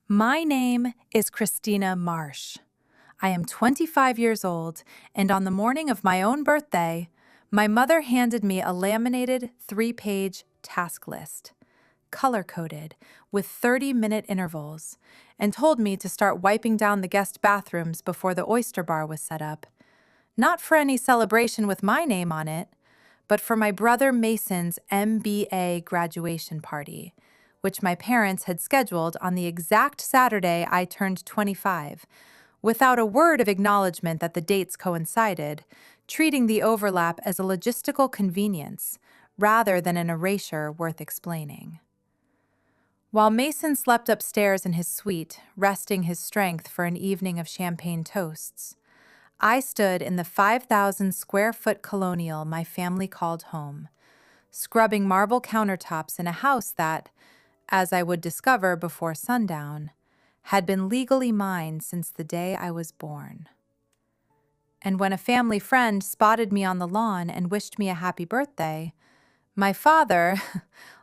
My name is Christina Marsh. I am 25 years old, and on the morning of my own birthday, my mother handed me a laminated 3-page task list, color-coded, with 30-minute intervals, and told me to start wiping down the guest bathrooms before the oyster bar was set up. Not for any celebration with my name on it, but for my brother Mason's MBA graduation party, which my parents had scheduled on the exact Saturday I turned 25, without a word of acknowledgement that the dates coincided, treating the overlap as a logistical convenience rather than an erasure worth explaining. While Mason slept upstairs in his suite, resting his strength for an evening of champagne toasts, I stood in the 5,000-square-foot colonial my family called home, scrubbing marble countertops in a house that, as I would discover before sundown, had been legally mine since the day I was born. And when a family friend spotted me on the lawn and wished me a happy birthday, my father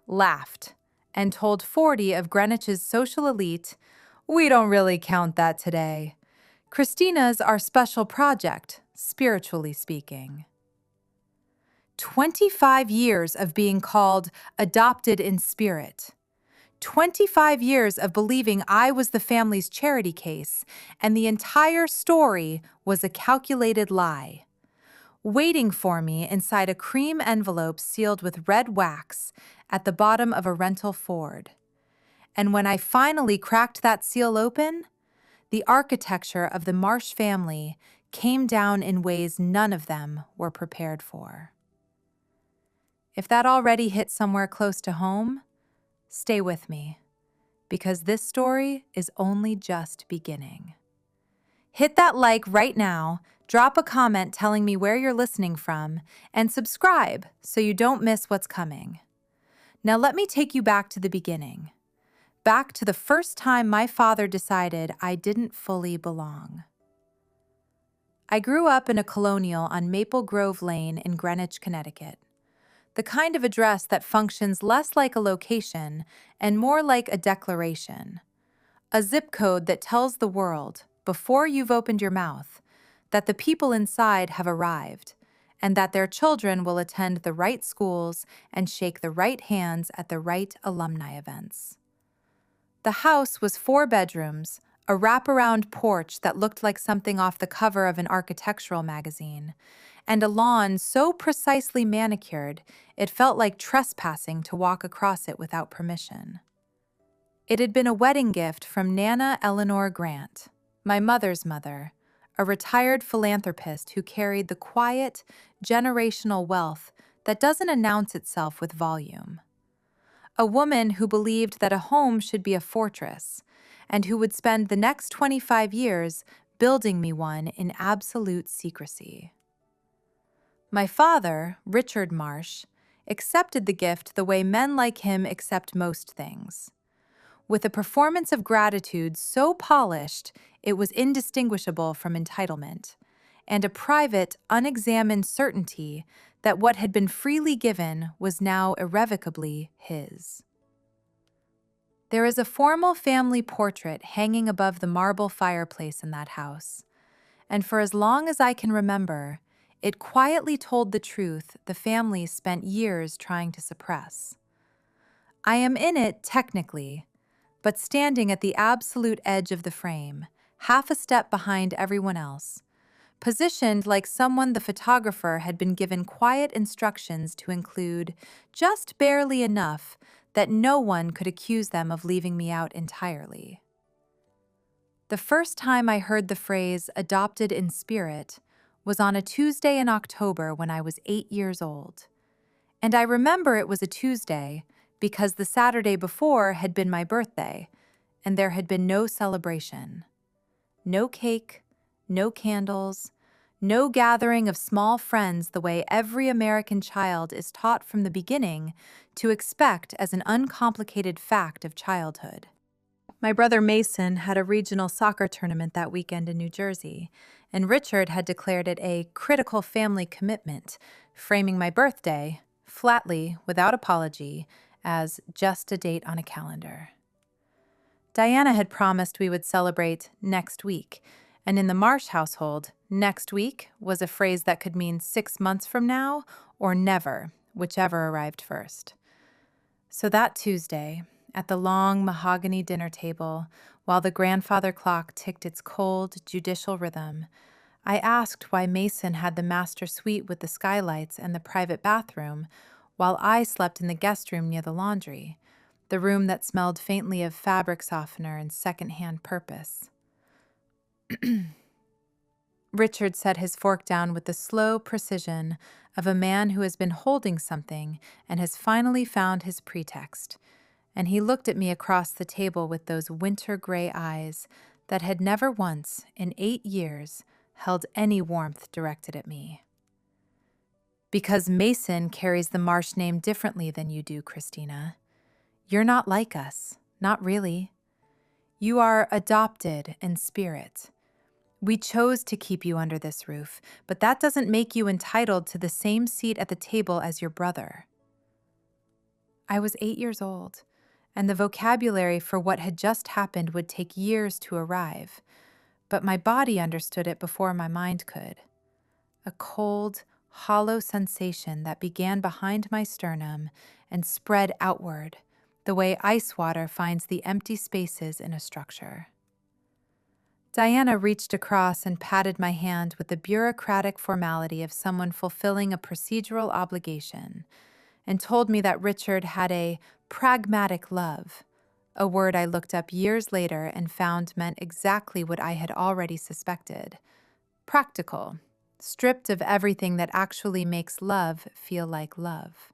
laughed and told 40 of Greenwich's social elite, "We don't really count that today. Christina's our special project, spiritually speaking." 25 years of being called adopted in spirit. 25 years of believing I was the family's charity case, and the entire story was a calculated lie, waiting for me inside a cream envelope sealed with red wax at the bottom of a rental Ford. And when I finally cracked that seal open, the architecture of the Marsh family came down in ways none of them were prepared for. If that already hit somewhere close to home, stay with me, because this story is only just beginning. Hit that like right now, drop a comment telling me where you're listening from, and subscribe so you don't miss what's coming. Now let me take you back to the beginning. Back to the first time my father decided I didn't fully belong. I grew up in a colonial on Maple Grove Lane in Greenwich, Connecticut. The kind of address that functions less like a location and more like a declaration. A zip code that tells the world, before you've opened your mouth, that the people inside have arrived, and that their children will attend the right schools and shake the right hands at the right alumni events. The house was 4 bedrooms, a wraparound porch that looked like something off the cover of an architectural magazine, and a lawn so precisely manicured it felt like trespassing to walk across it without permission. It had been a wedding gift from Nana Eleanor Grant, my mother's mother, a retired philanthropist who carried the quiet, generational wealth that doesn't announce itself with volume. A woman who believed that a home should be a fortress, and who would spend the next 25 years building me one in absolute secrecy. My father, Richard Marsh, accepted the gift the way men like him accept most things, with a performance of gratitude so polished it was indistinguishable from entitlement, and a private, unexamined certainty that what had been freely given was now irrevocably his. There is a formal family portrait hanging above the marble fireplace in that house, and for as long as I can remember, it quietly told the truth the family spent years trying to suppress. I am in it technically, but standing at the absolute edge of the frame, half a step behind everyone else, positioned like someone the photographer had been given quiet instructions to include just barely enough that no one could accuse them of leaving me out entirely. The first time I heard the phrase "adopted in spirit" was on a Tuesday in October when I was 8 years old. And I remember it was a Tuesday because the Saturday before had been my birthday, and there had been no celebration. No cake, no candles, no gathering of small friends the way every American child is taught from the beginning to expect as an uncomplicated fact of childhood. My brother Mason had a regional soccer tournament that weekend in New Jersey, and Richard had declared it a critical family commitment, framing my birthday, flatly, without apology, as just a date on a calendar. Diana had promised we would celebrate next week, and in the Marsh household, next week was a phrase that could mean 6 months from now or never, whichever arrived first. So that Tuesday, at the long mahogany dinner table, while the grandfather clock ticked its cold, judicial rhythm, I asked why Mason had the master suite with the skylights and the private bathroom, while I slept in the guest room near the laundry, the room that smelled faintly of fabric softener and second-hand purpose. Richard set his fork down with the slow precision of a man who has been holding something and has finally found his pretext, and he looked at me across the table with those winter-gray eyes that had never once, in 8 years, held any warmth directed at me. Because Mason carries the Marsh name differently than you do, Christina. You're not like us, not really. You are adopted in spirit. We chose to keep you under this roof, but that doesn't make you entitled to the same seat at the table as your brother. I was 8 years old, and the vocabulary for what had just happened would take years to arrive, but my body understood it before my mind could. A cold, hollow sensation that began behind my sternum and spread outward, the way ice water finds the empty spaces in a structure. Diana reached across and patted my hand with the bureaucratic formality of someone fulfilling a procedural obligation, and told me that Richard had a pragmatic love, a word I looked up years later and found meant exactly what I had already suspected: practical, stripped of everything that actually makes love feel like love.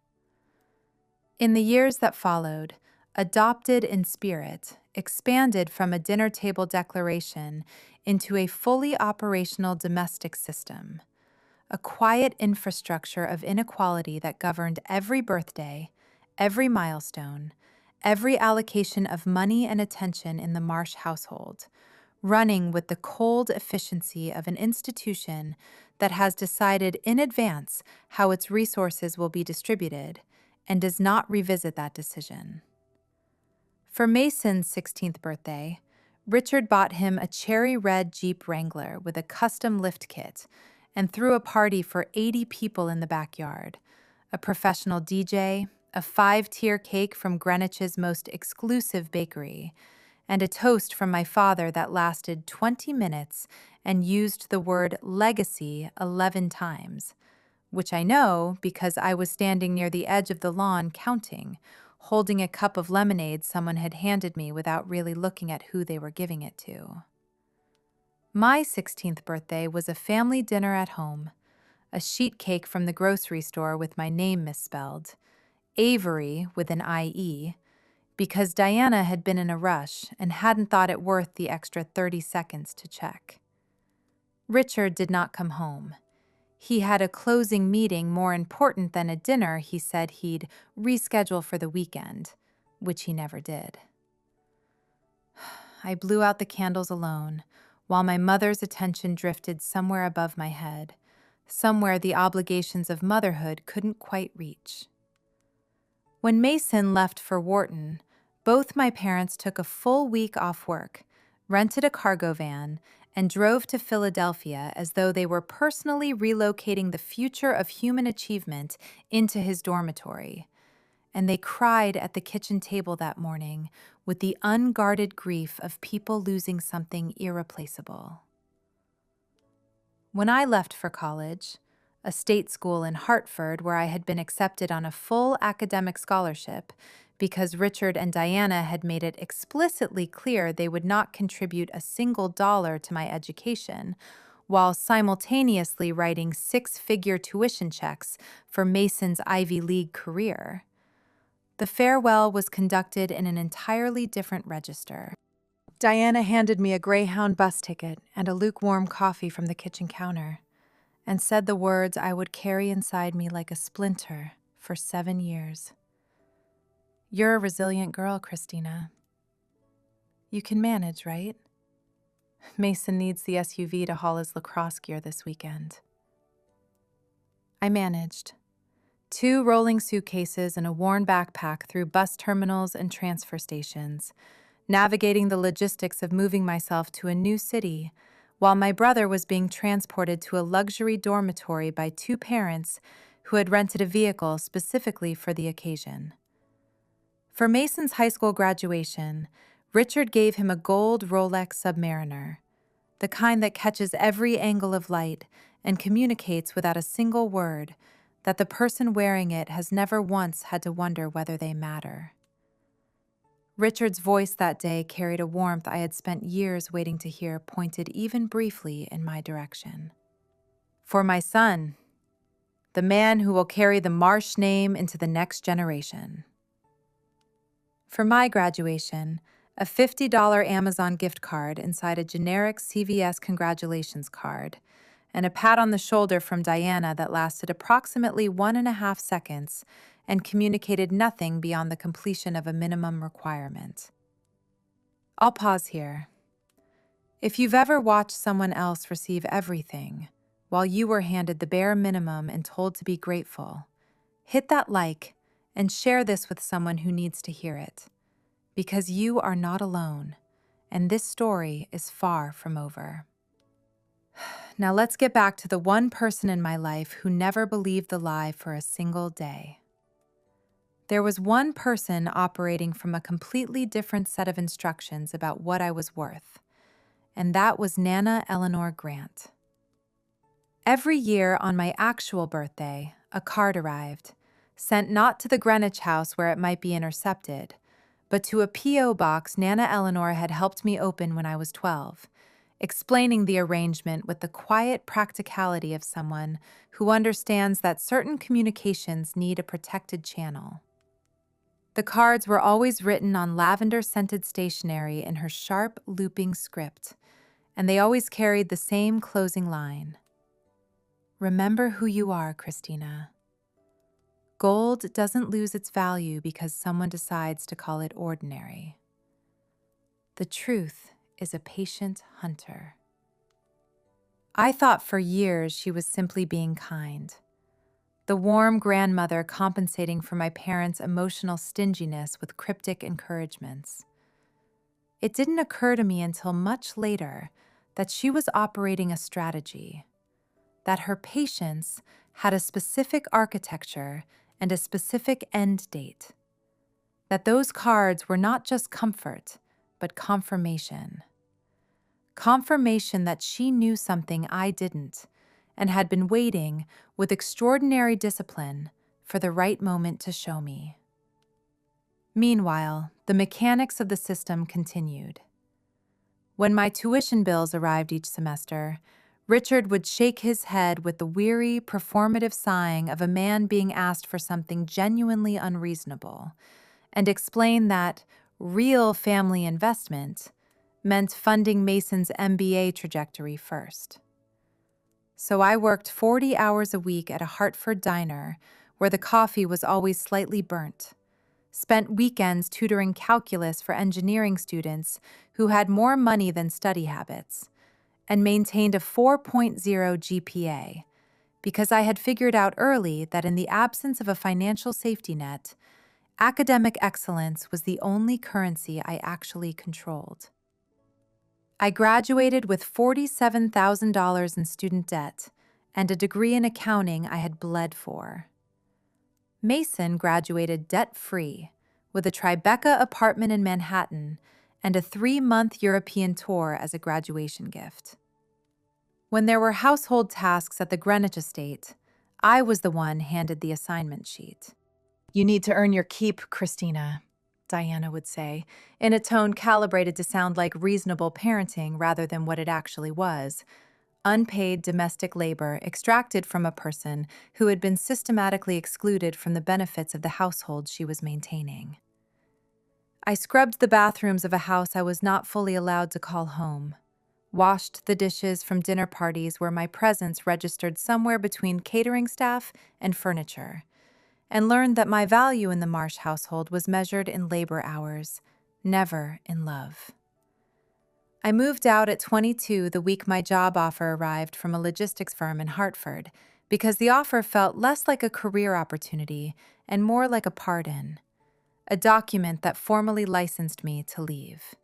In the years that followed, adopted in spirit expanded from a dinner table declaration into a fully operational domestic system, a quiet infrastructure of inequality that governed every birthday, every milestone, every allocation of money and attention in the Marsh household, running with the cold efficiency of an institution that has decided in advance how its resources will be distributed and does not revisit that decision. For Mason's 16th birthday, Richard bought him a cherry red Jeep Wrangler with a custom lift kit and threw a party for 80 people in the backyard, a professional DJ, a 5-tier cake from Greenwich's most exclusive bakery, and a toast from my father that lasted 20 minutes and used the word legacy 11 times, which I know because I was standing near the edge of the lawn counting, holding a cup of lemonade someone had handed me without really looking at who they were giving it to. My 16th birthday was a family dinner at home, a sheet cake from the grocery store with my name misspelled, Avery with an IE, because Diana had been in a rush and hadn't thought it worth the extra 30 seconds to check. Richard did not come home. He had a closing meeting more important than a dinner he said he'd reschedule for the weekend, which he never did. I blew out the candles alone, while my mother's attention drifted somewhere above my head, somewhere the obligations of motherhood couldn't quite reach. When Mason left for Wharton, both my parents took a full week off work, rented a cargo van, and drove to Philadelphia as though they were personally relocating the future of human achievement into his dormitory. And they cried at the kitchen table that morning with the unguarded grief of people losing something irreplaceable. When I left for college, a state school in Hartford where I had been accepted on a full academic scholarship because Richard and Diana had made it explicitly clear they would not contribute a single dollar to my education, while simultaneously writing 6-figure tuition checks for Mason's Ivy League career. The farewell was conducted in an entirely different register. Diana handed me a Greyhound bus ticket and a lukewarm coffee from the kitchen counter, and said the words I would carry inside me like a splinter for 7 years. You're a resilient girl, Christina. You can manage, right? Mason needs the SUV to haul his lacrosse gear this weekend. I managed. 2 rolling suitcases and a worn backpack through bus terminals and transfer stations, navigating the logistics of moving myself to a new city, while my brother was being transported to a luxury dormitory by two parents who had rented a vehicle specifically for the occasion. For Mason's high school graduation, Richard gave him a gold Rolex Submariner, the kind that catches every angle of light and communicates without a single word that the person wearing it has never once had to wonder whether they matter. Richard's voice that day carried a warmth I had spent years waiting to hear pointed even briefly in my direction. For my son, the man who will carry the Marsh name into the next generation. For my graduation, a $50 Amazon gift card inside a generic CVS congratulations card, and a pat on the shoulder from Diana that lasted approximately 1.5 seconds and communicated nothing beyond the completion of a minimum requirement. I'll pause here. If you've ever watched someone else receive everything, while you were handed the bare minimum and told to be grateful, hit that like and share this with someone who needs to hear it. Because you are not alone, and this story is far from over. Now let's get back to the one person in my life who never believed the lie for a single day. There was one person operating from a completely different set of instructions about what I was worth, and that was Nana Eleanor Grant. Every year on my actual birthday, a card arrived, sent not to the Greenwich house where it might be intercepted, but to a P.O. box Nana Eleanor had helped me open when I was 12, explaining the arrangement with the quiet practicality of someone who understands that certain communications need a protected channel. The cards were always written on lavender-scented stationery in her sharp, looping script, and they always carried the same closing line. Remember who you are, Christina. Gold doesn't lose its value because someone decides to call it ordinary. The truth is a patient hunter. I thought for years she was simply being kind, the warm grandmother compensating for my parents' emotional stinginess with cryptic encouragements. It didn't occur to me until much later that she was operating a strategy, that her patience had a specific architecture and a specific end date, that those cards were not just comfort, but confirmation. Confirmation that she knew something I didn't, and had been waiting with extraordinary discipline for the right moment to show me. Meanwhile, the mechanics of the system continued. When my tuition bills arrived each semester, Richard would shake his head with the weary, performative sighing of a man being asked for something genuinely unreasonable, and explain that real family investment meant funding Mason's MBA trajectory first. So I worked 40 hours a week at a Hartford diner where the coffee was always slightly burnt, spent weekends tutoring calculus for engineering students who had more money than study habits, and maintained a 4.0 GPA because I had figured out early that in the absence of a financial safety net, academic excellence was the only currency I actually controlled. I graduated with $47,000 in student debt and a degree in accounting I had bled for. Mason graduated debt-free with a Tribeca apartment in Manhattan and a 3-month European tour as a graduation gift. When there were household tasks at the Greenwich estate, I was the one handed the assignment sheet. "You need to earn your keep, Christina," Diana would say, in a tone calibrated to sound like reasonable parenting rather than what it actually was: unpaid domestic labor extracted from a person who had been systematically excluded from the benefits of the household she was maintaining. I scrubbed the bathrooms of a house I was not fully allowed to call home, washed the dishes from dinner parties where my presence registered somewhere between catering staff and furniture, and learned that my value in the Marsh household was measured in labor hours, never in love. I moved out at 22 the week my job offer arrived from a logistics firm in Hartford because the offer felt less like a career opportunity and more like a pardon, a document that formally licensed me to leave.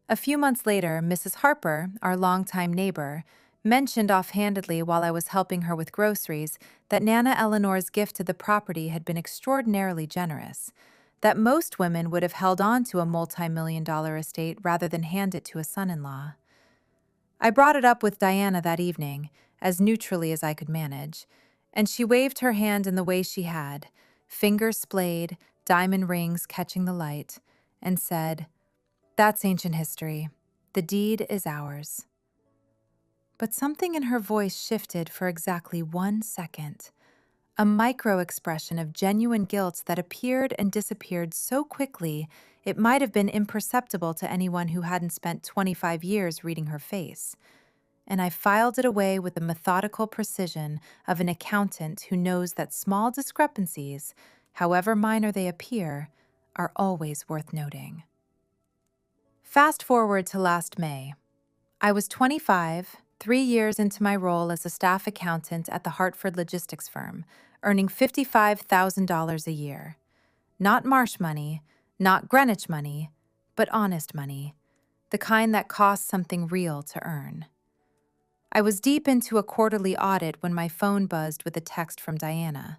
A few months later, Mrs. Harper, our longtime neighbor, mentioned offhandedly while I was helping her with groceries that Nana Eleanor's gift to the property had been extraordinarily generous, that most women would have held on to a multi-million-dollar estate rather than hand it to a son-in-law. I brought it up with Diana that evening, as neutrally as I could manage, and she waved her hand in the way she had, fingers splayed, diamond rings catching the light, and said, "That's ancient history. The deed is ours." But something in her voice shifted for exactly 1 second, a micro-expression of genuine guilt that appeared and disappeared so quickly it might have been imperceptible to anyone who hadn't spent 25 years reading her face. And I filed it away with the methodical precision of an accountant who knows that small discrepancies, however minor they appear, are always worth noting. Fast forward to last May. I was 25, 3 years into my role as a staff accountant at the Hartford logistics firm, earning $55,000 a year. Not Marsh money, not Greenwich money, but honest money, the kind that costs something real to earn. I was deep into a quarterly audit when my phone buzzed with a text from Diana.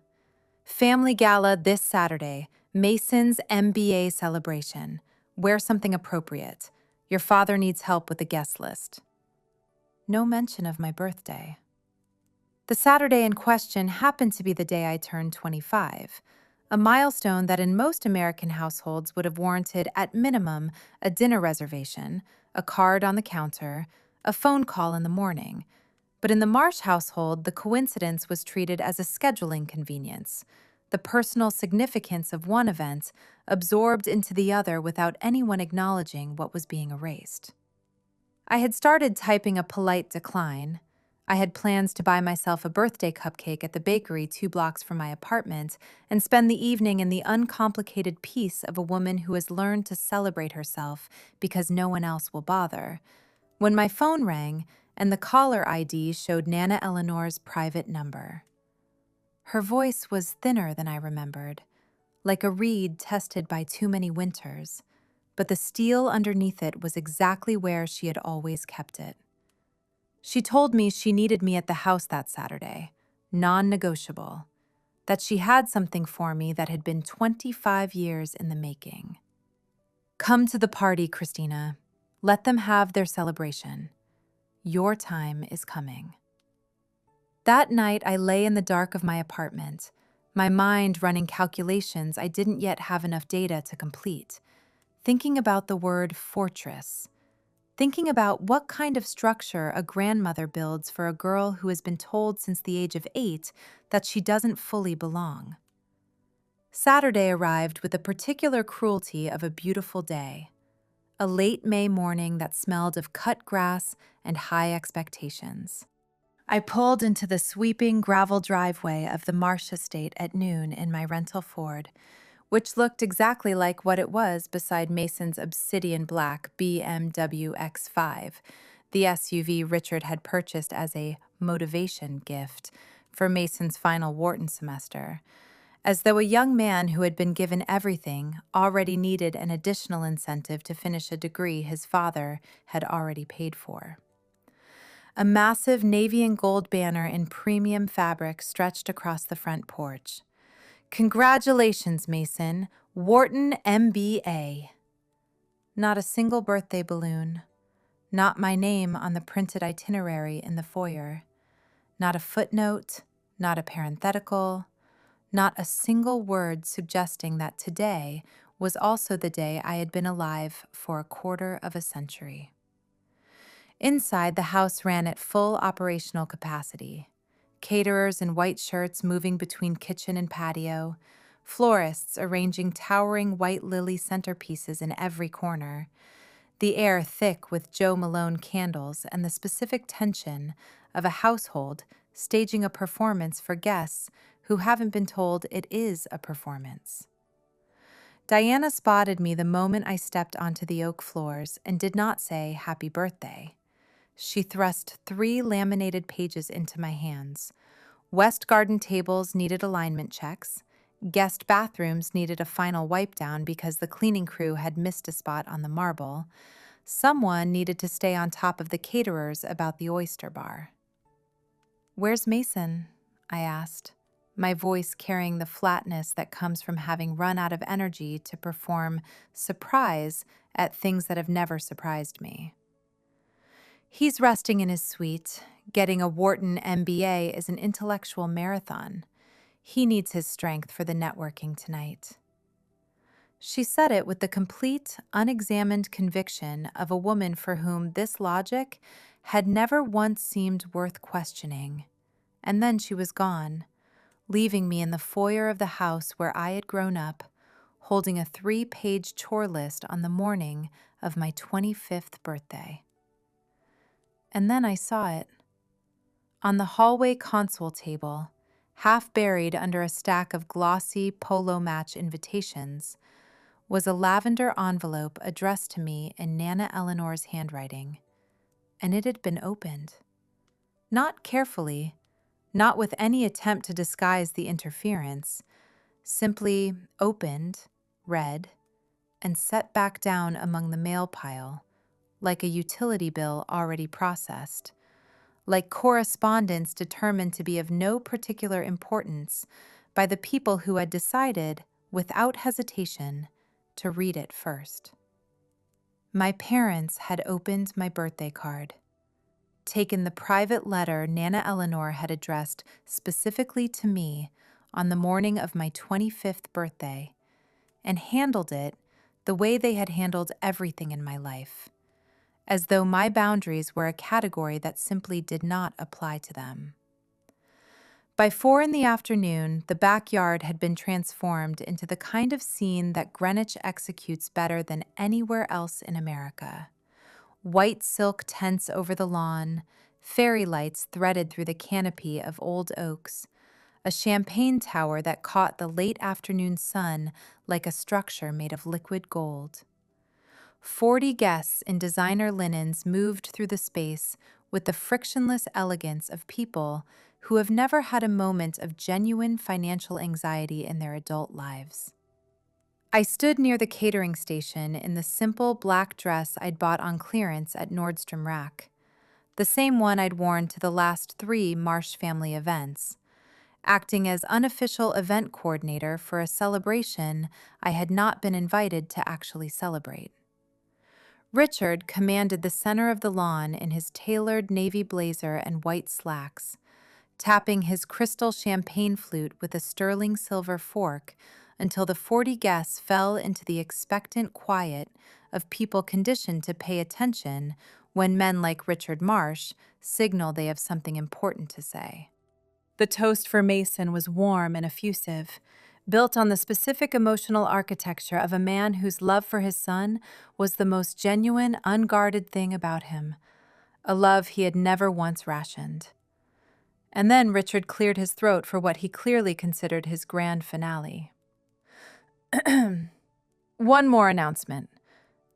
"Family gala this Saturday, Mason's MBA celebration. Wear something appropriate. Your father needs help with the guest list." No mention of my birthday. The Saturday in question happened to be the day I turned 25, a milestone that in most American households would have warranted at minimum a dinner reservation, a card on the counter, a phone call in the morning. But in the Marsh household, the coincidence was treated as a scheduling convenience, the personal significance of one event absorbed into the other without anyone acknowledging what was being erased. I had started typing a polite decline. I had plans to buy myself a birthday cupcake at the bakery 2 blocks from my apartment and spend the evening in the uncomplicated peace of a woman who has learned to celebrate herself because no one else will bother, when my phone rang and the caller ID showed Nana Eleanor's private number. Her voice was thinner than I remembered, like a reed tested by too many winters, but the steel underneath it was exactly where she had always kept it. She told me she needed me at the house that Saturday, non-negotiable, that she had something for me that had been 25 years in the making. "Come to the party, Christina. Let them have their celebration. Your time is coming." That night, I lay in the dark of my apartment, my mind running calculations I didn't yet have enough data to complete, thinking about the word fortress, thinking about what kind of structure a grandmother builds for a girl who has been told since the age of 8 that she doesn't fully belong. Saturday arrived with the particular cruelty of a beautiful day, a late May morning that smelled of cut grass and high expectations. I pulled into the sweeping gravel driveway of the Marsh estate at noon in my rental Ford, which looked exactly like what it was beside Mason's obsidian black BMW X5, the SUV Richard had purchased as a motivation gift for Mason's final Wharton semester, as though a young man who had been given everything already needed an additional incentive to finish a degree his father had already paid for. A massive navy and gold banner in premium fabric stretched across the front porch. "Congratulations, Mason. Wharton MBA." Not a single birthday balloon. Not my name on the printed itinerary in the foyer. Not a footnote, not a parenthetical, not a single word suggesting that today was also the day I had been alive for a quarter of a century. Inside, the house ran at full operational capacity. Caterers in white shirts moving between kitchen and patio, florists arranging towering white lily centerpieces in every corner, the air thick with Joe Malone candles and the specific tension of a household staging a performance for guests who haven't been told it is a performance. Diana spotted me the moment I stepped onto the oak floors and did not say happy birthday. She thrust 3 laminated pages into my hands. West Garden tables needed alignment checks. Guest bathrooms needed a final wipe down because the cleaning crew had missed a spot on the marble. Someone needed to stay on top of the caterers about the oyster bar. "Where's Mason?" I asked, my voice carrying the flatness that comes from having run out of energy to perform surprise at things that have never surprised me. "He's resting in his suite. Getting a Wharton MBA is an intellectual marathon. He needs his strength for the networking tonight." She said it with the complete, unexamined conviction of a woman for whom this logic had never once seemed worth questioning. And then she was gone, leaving me in the foyer of the house where I had grown up, holding a 3-page chore list on the morning of my 25th birthday. And then I saw it. On the hallway console table, half buried under a stack of glossy polo match invitations, was a lavender envelope addressed to me in Nana Eleanor's handwriting, and it had been opened. Not carefully, not with any attempt to disguise the interference, simply opened, read, and set back down among the mail pile, like a utility bill already processed, like correspondence determined to be of no particular importance by the people who had decided, without hesitation, to read it first. My parents had opened my birthday card, taken the private letter Nana Eleanor had addressed specifically to me on the morning of my 25th birthday, and handled it the way they had handled everything in my life, as though my boundaries were a category that simply did not apply to them. By 4 p.m, the backyard had been transformed into the kind of scene that Greenwich executes better than anywhere else in America. White silk tents over the lawn, fairy lights threaded through the canopy of old oaks, a champagne tower that caught the late afternoon sun like a structure made of liquid gold. 40 guests in designer linens moved through the space with the frictionless elegance of people who have never had a moment of genuine financial anxiety in their adult lives. I stood near the catering station in the simple black dress I'd bought on clearance at Nordstrom Rack, the same one I'd worn to the last 3 Marsh family events, acting as unofficial event coordinator for a celebration I had not been invited to actually celebrate. Richard commanded the center of the lawn in his tailored navy blazer and white slacks, tapping his crystal champagne flute with a sterling silver fork until the 40 guests fell into the expectant quiet of people conditioned to pay attention when men like Richard Marsh signal they have something important to say. The toast for Mason was warm and effusive, built on the specific emotional architecture of a man whose love for his son was the most genuine, unguarded thing about him, a love he had never once rationed. And then Richard cleared his throat for what he clearly considered his grand finale. One more announcement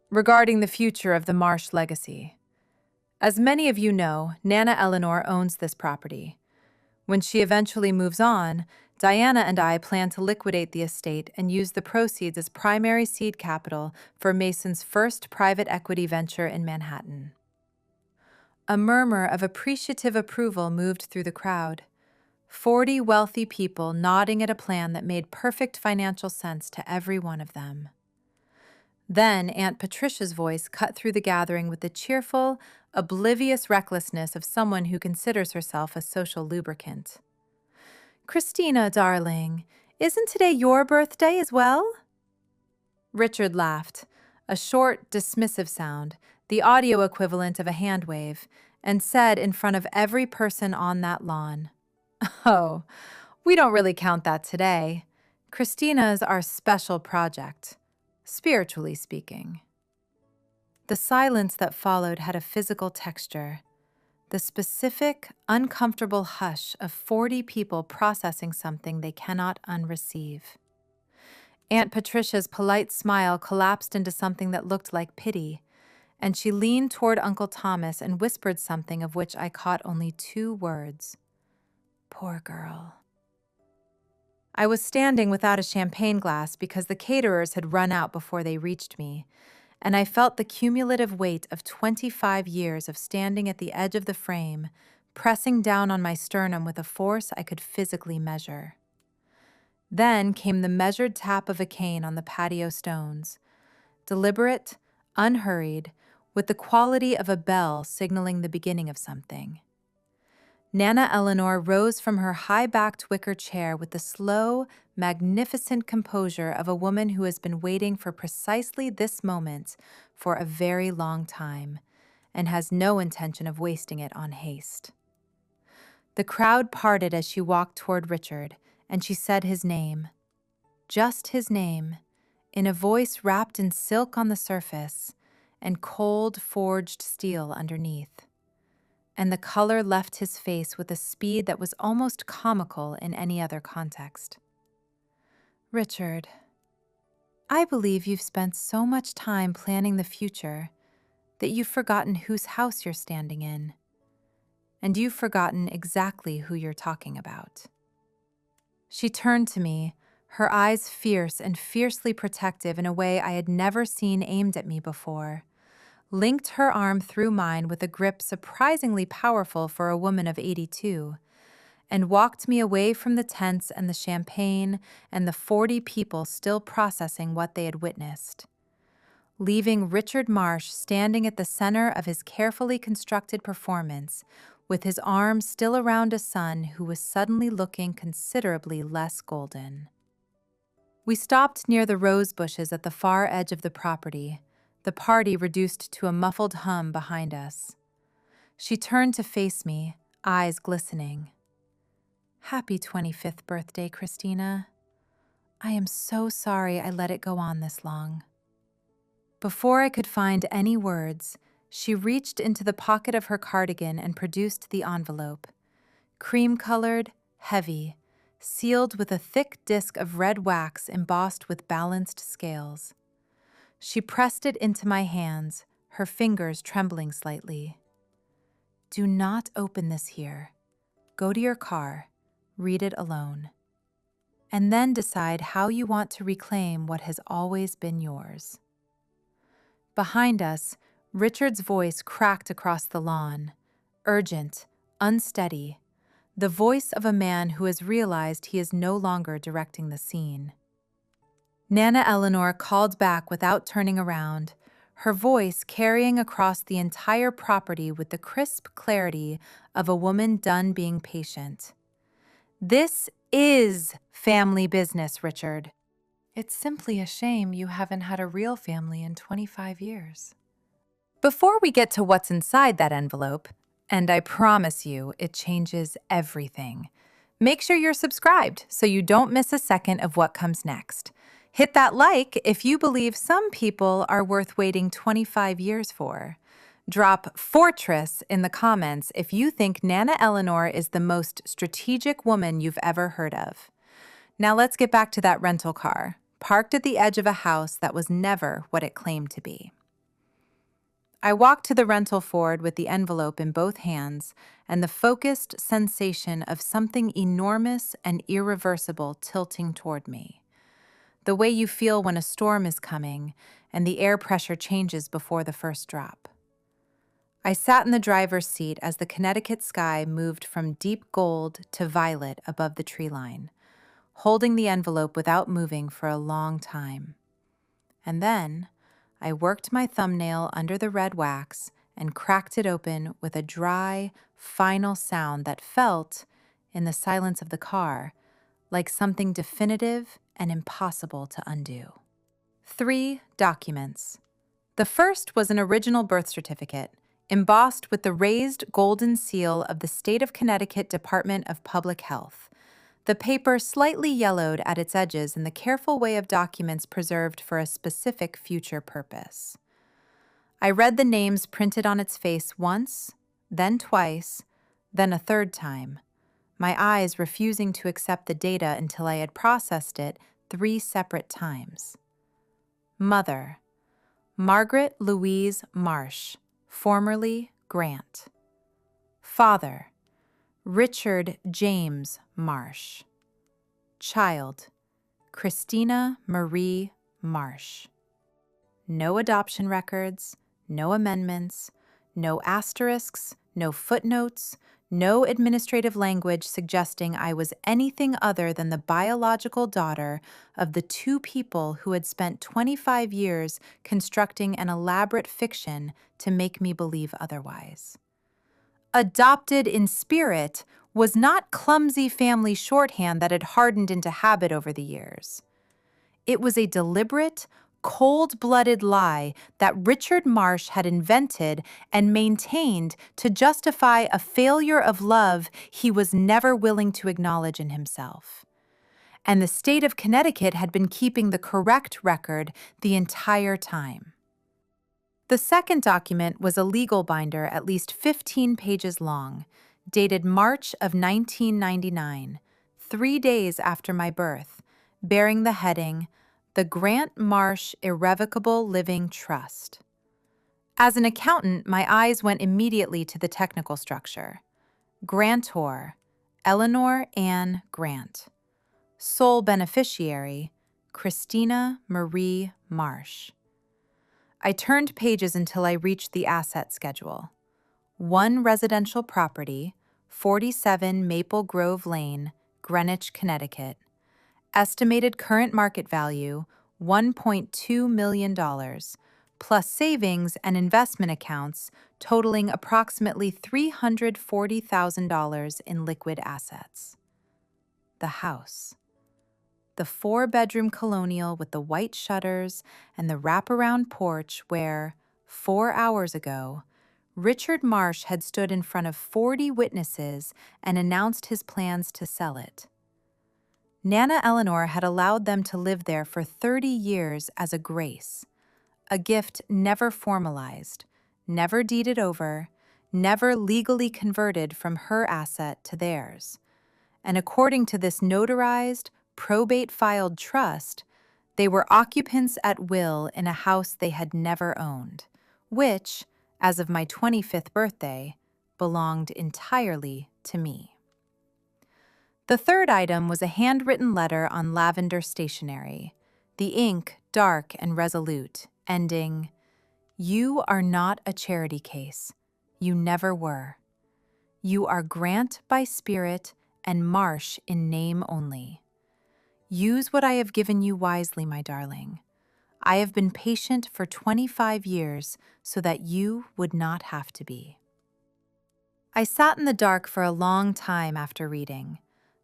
regarding the future of the Marsh legacy. As many of you know, Nana Eleanor owns this property. When she eventually moves on, Diana and I plan to liquidate the estate and use the proceeds as primary seed capital for Mason's first private equity venture in Manhattan. A murmur of appreciative approval moved through the crowd. 40 wealthy people nodding at a plan that made perfect financial sense to every one of them. Then Aunt Patricia's voice cut through the gathering with the cheerful, oblivious recklessness of someone who considers herself a social lubricant. "Christina, darling, isn't today your birthday as well?" Richard laughed, a short, dismissive sound, the audio equivalent of a hand wave, and said in front of every person on that lawn, "Oh, we don't really count that today. Christina's our special project, spiritually speaking." The silence that followed had a physical texture, the specific, uncomfortable hush of 40 people processing something they cannot unreceive. Aunt Patricia's polite smile collapsed into something that looked like pity, and she leaned toward Uncle Thomas and whispered something of which I caught only 2 words. "Poor girl." I was standing without a champagne glass because the caterers had run out before they reached me, and I felt the cumulative weight of 25 years of standing at the edge of the frame, pressing down on my sternum with a force I could physically measure. Then came the measured tap of a cane on the patio stones, deliberate, unhurried, with the quality of a bell signaling the beginning of something. Nana Eleanor rose from her high-backed wicker chair with the slow, magnificent composure of a woman who has been waiting for precisely this moment for a very long time and has no intention of wasting it on haste. The crowd parted as she walked toward Richard, and she said his name, just his name, in a voice wrapped in silk on the surface and cold forged steel underneath. And the color left his face with a speed that was almost comical in any other context. Richard, I believe you've spent so much time planning the future that you've forgotten whose house you're standing in. And you've forgotten exactly who you're talking about. She turned to me, her eyes fierce and fiercely protective in a way I had never seen aimed at me before, linked her arm through mine with a grip surprisingly powerful for a woman of 82, and walked me away from the tents and the champagne and the 40 people still processing what they had witnessed, leaving Richard Marsh standing at the center of his carefully constructed performance with his arms still around a son who was suddenly looking considerably less golden. We stopped near the rose bushes at the far edge of the property, the party reduced to a muffled hum behind us. She turned to face me, eyes glistening. Happy 25th birthday, Christina. I am so sorry I let it go on this long. Before I could find any words, she reached into the pocket of her cardigan and produced the envelope. Cream-colored, heavy, sealed with a thick disc of red wax embossed with balanced scales. She pressed it into my hands, her fingers trembling slightly. Do not open this here. Go to your car, read it alone, and then decide how you want to reclaim what has always been yours. Behind us, Richard's voice cracked across the lawn, urgent, unsteady, the voice of a man who has realized he is no longer directing the scene. Nana Eleanor called back without turning around, her voice carrying across the entire property with the crisp clarity of a woman done being patient. This is family business, Richard. It's simply a shame you haven't had a real family in 25 years. Before we get to what's inside that envelope, and I promise you it changes everything, make sure you're subscribed so you don't miss a second of what comes next. Hit that like if you believe some people are worth waiting 25 years for. Drop Fortress in the comments if you think Nana Eleanor is the most strategic woman you've ever heard of. Now let's get back to that rental car, parked at the edge of a house that was never what it claimed to be. I walked to the rental Ford with the envelope in both hands and the focused sensation of something enormous and irreversible tilting toward me. The way you feel when a storm is coming and the air pressure changes before the first drop. I sat in the driver's seat as the Connecticut sky moved from deep gold to violet above the tree line, holding the envelope without moving for a long time. And then I worked my thumbnail under the red wax and cracked it open with a dry, final sound that felt, in the silence of the car, like something definitive and impossible to undo. 3 documents. The first was an original birth certificate, embossed with the raised golden seal of the State of Connecticut Department of Public Health, the paper slightly yellowed at its edges in the careful way of documents preserved for a specific future purpose. I read the names printed on its face once, then twice, then a third time, my eyes refusing to accept the data until I had processed it 3 separate times. Mother, Margaret Louise Marsh, formerly Grant. Father, Richard James Marsh. Child, Christina Marie Marsh. No adoption records, no amendments, no asterisks, no footnotes, no administrative language suggesting I was anything other than the biological daughter of the two people who had spent 25 years constructing an elaborate fiction to make me believe otherwise. Adopted in spirit was not clumsy family shorthand that had hardened into habit over the years. It was a deliberate, cold-blooded lie that Richard Marsh had invented and maintained to justify a failure of love he was never willing to acknowledge in himself. And the state of Connecticut had been keeping the correct record the entire time. The second document was a legal binder at least 15 pages long, dated March of 1999, 3 days after my birth, bearing the heading, The Grant Marsh Irrevocable Living Trust. As an accountant, my eyes went immediately to the technical structure. Grantor, Eleanor Ann Grant. Sole beneficiary, Christina Marie Marsh. I turned pages until I reached the asset schedule. One residential property, 47 Maple Grove Lane, Greenwich, Connecticut. Estimated current market value, $1.2 million, plus savings and investment accounts totaling approximately $340,000 in liquid assets. The house. The 4-bedroom colonial with the white shutters and the wraparound porch where, 4 hours ago, Richard Marsh had stood in front of 40 witnesses and announced his plans to sell it. Nana Eleanor had allowed them to live there for 30 years as a grace, a gift never formalized, never deeded over, never legally converted from her asset to theirs. And according to this notarized, probate-filed trust, they were occupants at will in a house they had never owned, which, as of my 25th birthday, belonged entirely to me. The third item was a handwritten letter on lavender stationery, the ink dark and resolute, ending, "You are not a charity case. You never were. You are Grant by spirit and Marsh in name only. Use what I have given you wisely, my darling. I have been patient for 25 years so that you would not have to be." I sat in the dark for a long time after reading,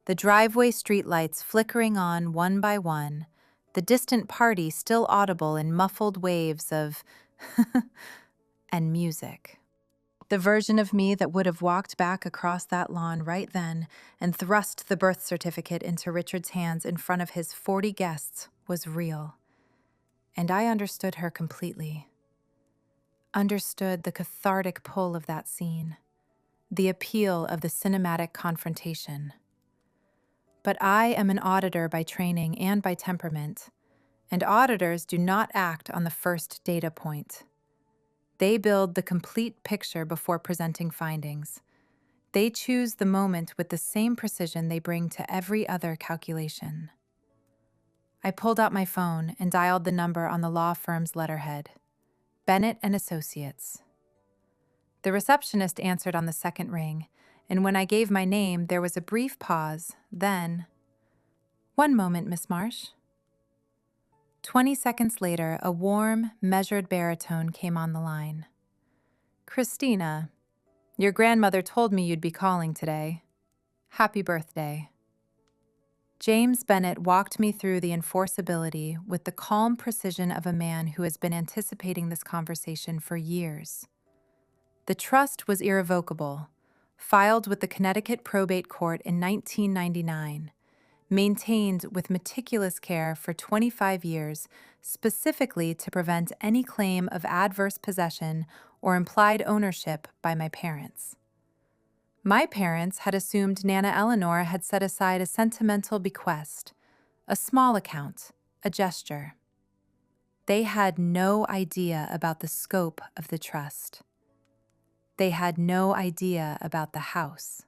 the driveway streetlights flickering on one by one, the distant party still audible in muffled waves of and music. The version of me that would have walked back across that lawn right then and thrust the birth certificate into Richard's hands in front of his 40 guests was real. And I understood her completely. Understood the cathartic pull of that scene, the appeal of the cinematic confrontation. But I am an auditor by training and by temperament, and auditors do not act on the first data point. They build the complete picture before presenting findings. They choose the moment with the same precision they bring to every other calculation. I pulled out my phone and dialed the number on the law firm's letterhead. Bennett and Associates. The receptionist answered on the second ring, and when I gave my name, there was a brief pause, then, "One moment, Miss Marsh." 20 seconds later, a warm, measured baritone came on the line. "Christina, your grandmother told me you'd be calling today. Happy birthday." James Bennett walked me through the enforceability with the calm precision of a man who has been anticipating this conversation for years. The trust was irrevocable, filed with the Connecticut Probate Court in 1999, maintained with meticulous care for 25 years, specifically to prevent any claim of adverse possession or implied ownership by my parents. My parents had assumed Nana Eleanor had set aside a sentimental bequest, a small account, a gesture. They had no idea about the scope of the trust. They had no idea about the house.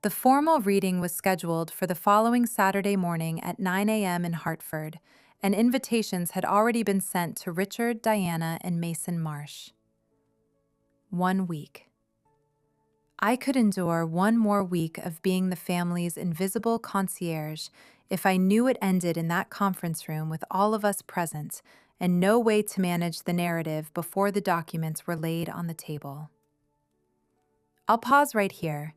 The formal reading was scheduled for the following Saturday morning at 9 a.m. in Hartford, and invitations had already been sent to Richard, Diana, and Mason Marsh. 1 week. I could endure one more week of being the family's invisible concierge if I knew it ended in that conference room with all of us present and no way to manage the narrative before the documents were laid on the table. I'll pause right here.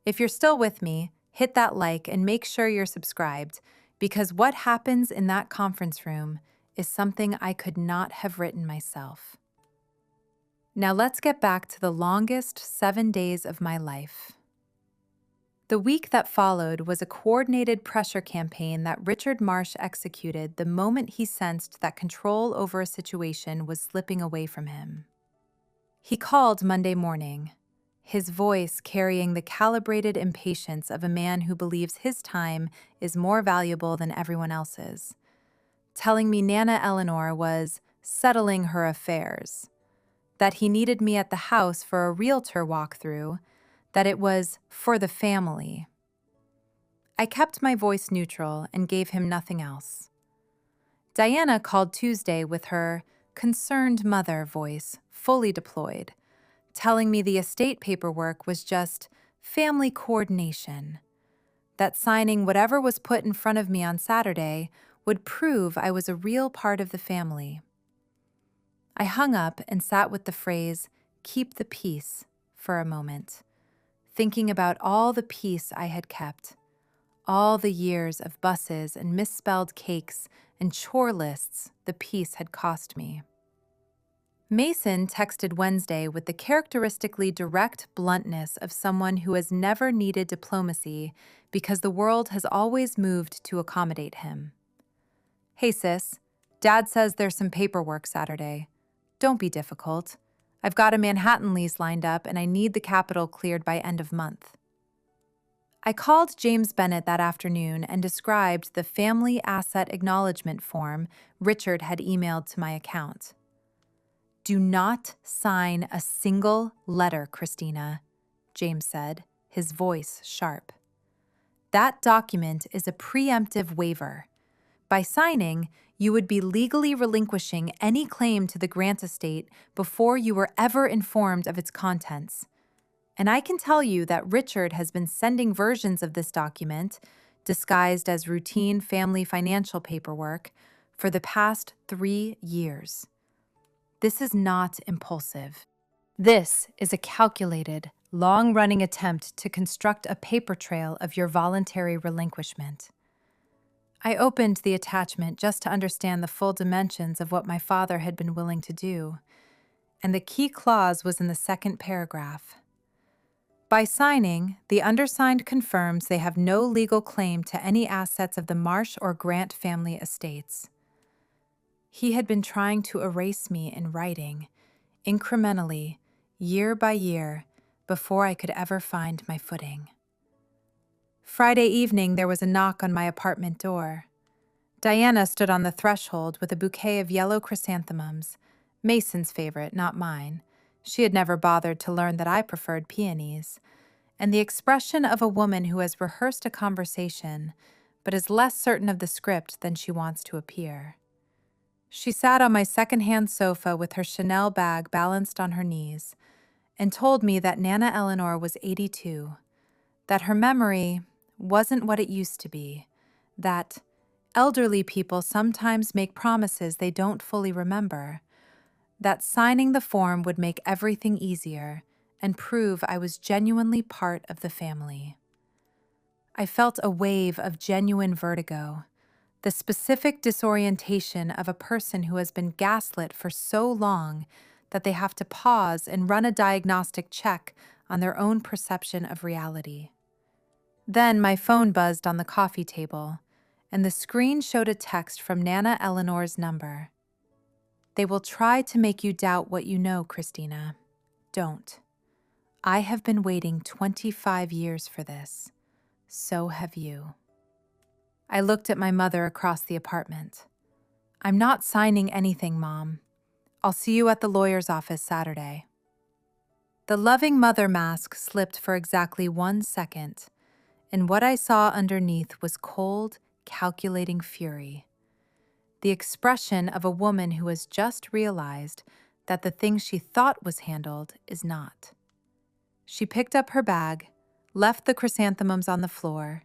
If you're still with me, hit that like and make sure you're subscribed, because what happens in that conference room is something I could not have written myself. Now let's get back to the longest 7 days of my life. The week that followed was a coordinated pressure campaign that Richard Marsh executed the moment he sensed that control over a situation was slipping away from him. He called Monday morning, his voice carrying the calibrated impatience of a man who believes his time is more valuable than everyone else's, telling me Nana Eleanor was settling her affairs, that he needed me at the house for a realtor walkthrough, that it was for the family. I kept my voice neutral and gave him nothing else. Diana called Tuesday with her concerned mother voice fully deployed, telling me the estate paperwork was just family coordination, that signing whatever was put in front of me on Saturday would prove I was a real part of the family. I hung up and sat with the phrase, "keep the peace," for a moment, thinking about all the peace I had kept, all the years of buses and misspelled cakes and chore lists the peace had cost me. Mason texted Wednesday with the characteristically direct bluntness of someone who has never needed diplomacy because the world has always moved to accommodate him. "Hey sis, Dad says there's some paperwork Saturday. Don't be difficult. I've got a Manhattan lease lined up and I need the capital cleared by end of month." I called James Bennett that afternoon and described the family asset acknowledgement form Richard had emailed to my account. "Do not sign a single letter, Christina," James said, his voice sharp. "That document is a preemptive waiver. By signing, you would be legally relinquishing any claim to the Grant estate before you were ever informed of its contents. And I can tell you that Richard has been sending versions of this document, disguised as routine family financial paperwork, for the past 3 years. This is not impulsive. This is a calculated, long-running attempt to construct a paper trail of your voluntary relinquishment." I opened the attachment just to understand the full dimensions of what my father had been willing to do, and the key clause was in the second paragraph. "By signing, the undersigned confirms they have no legal claim to any assets of the Marsh or Grant family estates." He had been trying to erase me in writing, incrementally, year by year, before I could ever find my footing. Friday evening, there was a knock on my apartment door. Diana stood on the threshold with a bouquet of yellow chrysanthemums, Mason's favorite, not mine. She had never bothered to learn that I preferred peonies, and the expression of a woman who has rehearsed a conversation, but is less certain of the script than she wants to appear. She sat on my second-hand sofa with her Chanel bag balanced on her knees, and told me that Nana Eleanor was 82, that her memory wasn't what it used to be, that elderly people sometimes make promises they don't fully remember, that signing the form would make everything easier and prove I was genuinely part of the family. I felt a wave of genuine vertigo, the specific disorientation of a person who has been gaslit for so long that they have to pause and run a diagnostic check on their own perception of reality. Then my phone buzzed on the coffee table, and the screen showed a text from Nana Eleanor's number. "They will try to make you doubt what you know, Christina. Don't. I have been waiting 25 years for this. So have you." I looked at my mother across the apartment. "I'm not signing anything, Mom. I'll see you at the lawyer's office Saturday." The loving mother mask slipped for exactly 1 second, and what I saw underneath was cold, calculating fury. The expression of a woman who has just realized that the thing she thought was handled is not. She picked up her bag, left the chrysanthemums on the floor,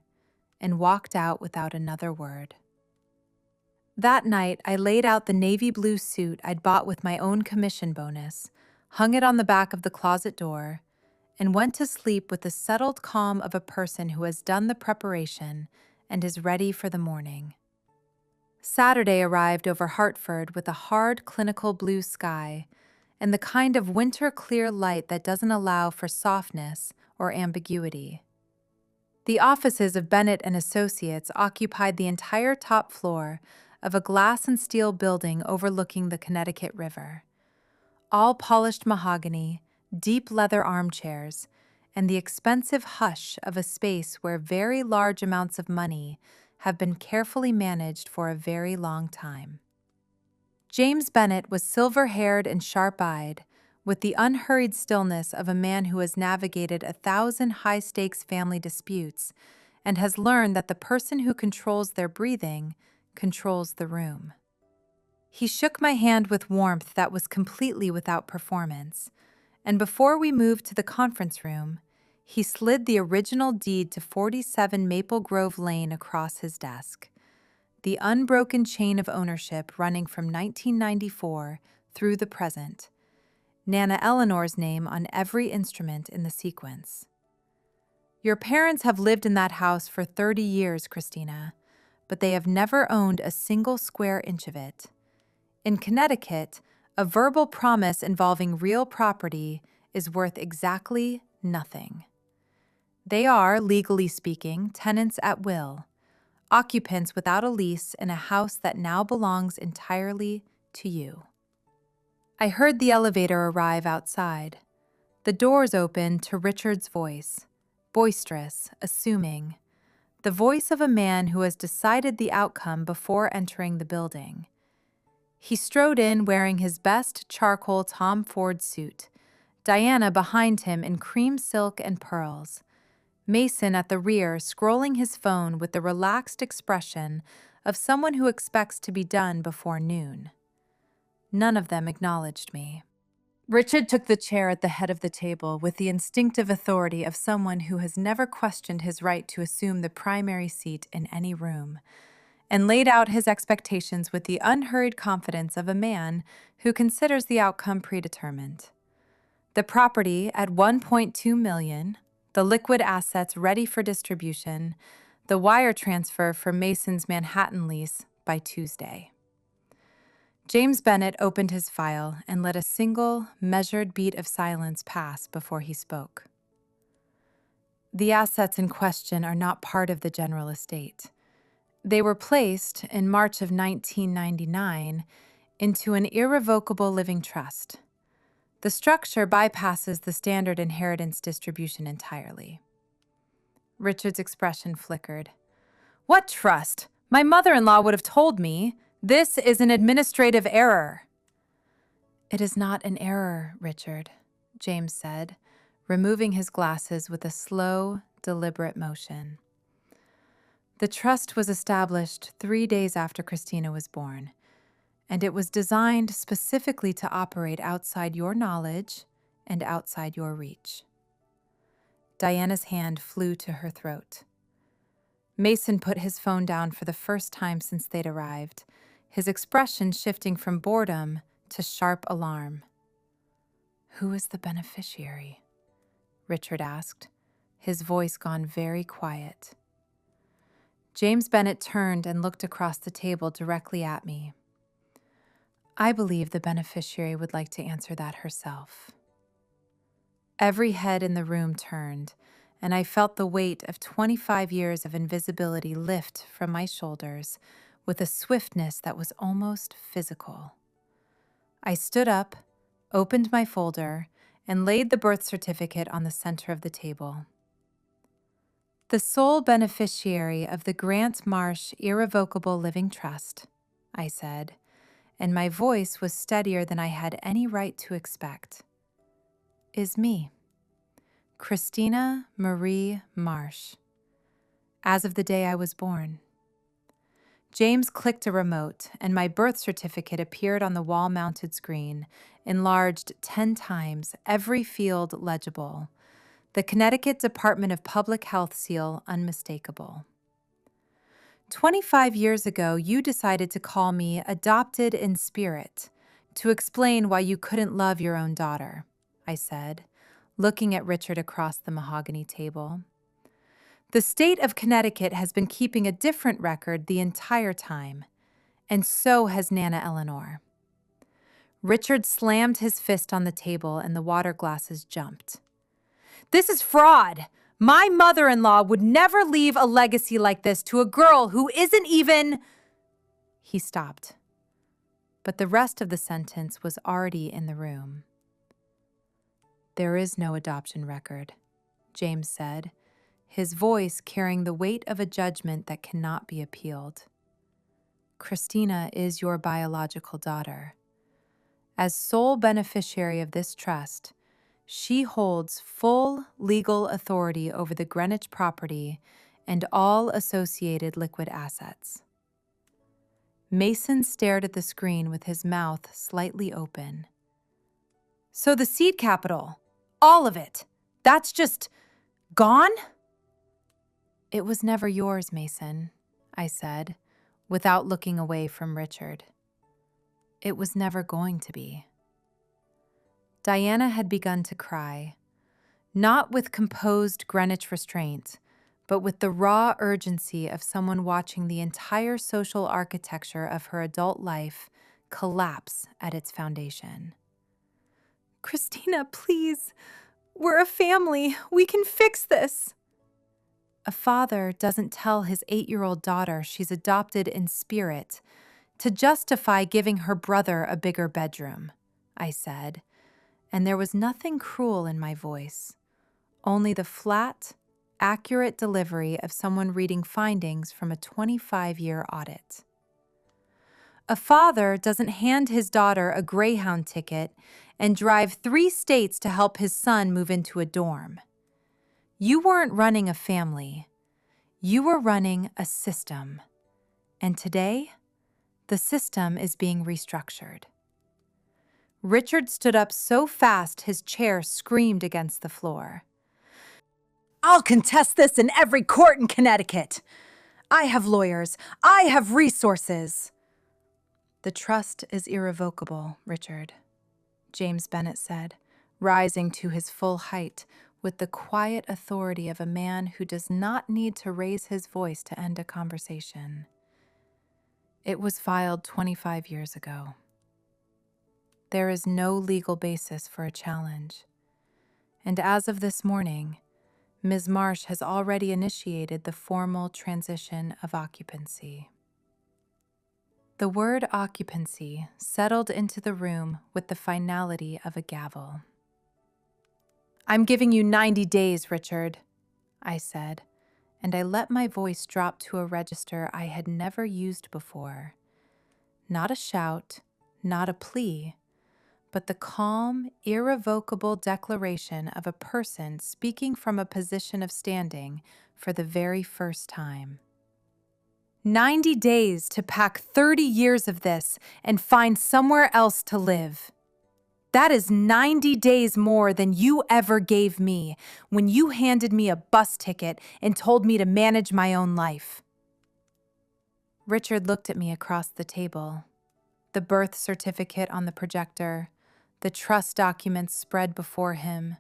and walked out without another word. That night, I laid out the navy blue suit I'd bought with my own commission bonus, hung it on the back of the closet door, and went to sleep with the settled calm of a person who has done the preparation and is ready for the morning. Saturday arrived over Hartford with a hard, clinical blue sky and the kind of winter-clear light that doesn't allow for softness or ambiguity. The offices of Bennett and Associates occupied the entire top floor of a glass and steel building overlooking the Connecticut River. All polished mahogany, deep leather armchairs, and the expensive hush of a space where very large amounts of money have been carefully managed for a very long time. James Bennett was silver-haired and sharp-eyed, with the unhurried stillness of a man who has navigated 1,000 high-stakes family disputes and has learned that the person who controls their breathing controls the room. He shook my hand with warmth that was completely without performance, and before we moved to the conference room, he slid the original deed to 47 Maple Grove Lane across his desk, the unbroken chain of ownership running from 1994 through the present, Nana Eleanor's name on every instrument in the sequence. Your parents have lived in that house for 30 years, Christina, but they have never owned a single square inch of it. In Connecticut, a verbal promise involving real property is worth exactly nothing. They are, legally speaking, tenants at will, occupants without a lease in a house that now belongs entirely to you. I heard the elevator arrive outside. The doors opened to Richard's voice, boisterous, assuming, the voice of a man who has decided the outcome before entering the building. He strode in wearing his best charcoal Tom Ford suit, Diana behind him in cream silk and pearls, Mason at the rear scrolling his phone with the relaxed expression of someone who expects to be done before noon. None of them acknowledged me. Richard took the chair at the head of the table with the instinctive authority of someone who has never questioned his right to assume the primary seat in any room, and laid out his expectations with the unhurried confidence of a man who considers the outcome predetermined. The property at $1.2 million, the liquid assets ready for distribution, the wire transfer for Mason's Manhattan lease by Tuesday. James Bennett opened his file and let a single, measured beat of silence pass before he spoke. The assets in question are not part of the general estate. They were placed, in March of 1999, into an irrevocable living trust. The structure bypasses the standard inheritance distribution entirely. Richard's expression flickered. What trust? My mother-in-law would have told me. This is an administrative error. It is not an error, Richard, James said, removing his glasses with a slow, deliberate motion. The trust was established 3 days after Christina was born, and it was designed specifically to operate outside your knowledge and outside your reach. Diana's hand flew to her throat. Mason put his phone down for the first time since they'd arrived, his expression shifting from boredom to sharp alarm. Who is the beneficiary? Richard asked, his voice gone very quiet. James Bennett turned and looked across the table directly at me. I believe the beneficiary would like to answer that herself. Every head in the room turned, and I felt the weight of 25 years of invisibility lift from my shoulders with a swiftness that was almost physical. I stood up, opened my folder, and laid the birth certificate on the center of the table. The sole beneficiary of the Grant Marsh Irrevocable Living Trust, I said, and my voice was steadier than I had any right to expect, is me, Christina Marie Marsh. as of the day I was born. James clicked a remote, and my birth certificate appeared on the wall-mounted screen, enlarged 10 times, every field legible. The Connecticut Department of Public Health seal unmistakable. 25 years ago, you decided to call me adopted in spirit to explain why you couldn't love your own daughter, I said, looking at Richard across the mahogany table. The state of Connecticut has been keeping a different record the entire time, and so has Nana Eleanor. Richard slammed his fist on the table and the water glasses jumped. This is fraud! My mother-in-law would never leave a legacy like this to a girl who isn't even... He stopped, but the rest of the sentence was already in the room. There is no adoption record, James said, his voice carrying the weight of a judgment that cannot be appealed. Christina is your biological daughter. As sole beneficiary of this trust, she holds full legal authority over the Greenwich property and all associated liquid assets. Mason stared at the screen with his mouth slightly open. So the seed capital, all of it, that's just gone? It was never yours, Mason, I said, without looking away from Richard. It was never going to be. Diana had begun to cry, not with composed Greenwich restraint, but with the raw urgency of someone watching the entire social architecture of her adult life collapse at its foundation. Christina, please, we're a family. We can fix this. A father doesn't tell his 8-year-old daughter she's adopted in spirit to justify giving her brother a bigger bedroom, I said, and there was nothing cruel in my voice, only the flat, accurate delivery of someone reading findings from a 25-year audit. A father doesn't hand his daughter a Greyhound ticket and drive 3 states to help his son move into a dorm. You weren't running a family. You were running a system. And today, the system is being restructured. Richard stood up so fast his chair screamed against the floor. I'll contest this in every court in Connecticut. I have lawyers. I have resources. The trust is irrevocable, Richard, James Bennet said, rising to his full height with the quiet authority of a man who does not need to raise his voice to end a conversation. It was filed 25 years ago. There is no legal basis for a challenge. And as of this morning, Ms. Marsh has already initiated the formal transition of occupancy. The word occupancy settled into the room with the finality of a gavel. I'm giving you 90 days, Richard, I said, and I let my voice drop to a register I had never used before. Not a shout, not a plea, but the calm, irrevocable declaration of a person speaking from a position of standing for the very first time. 90 days to pack 30 years of this and find somewhere else to live. That is 90 days more than you ever gave me when you handed me a bus ticket and told me to manage my own life. Richard looked at me across the table. The birth certificate on the projector, the trust documents spread before him,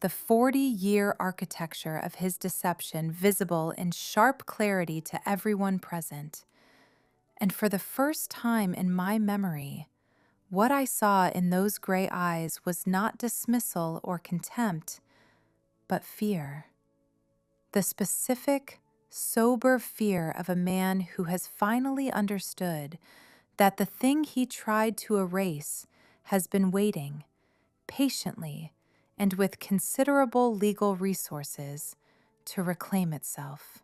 the 40-year architecture of his deception visible in sharp clarity to everyone present. And for the first time in my memory, what I saw in those gray eyes was not dismissal or contempt, but fear. The specific, sober fear of a man who has finally understood that the thing he tried to erase has been waiting, patiently, and with considerable legal resources, to reclaim itself.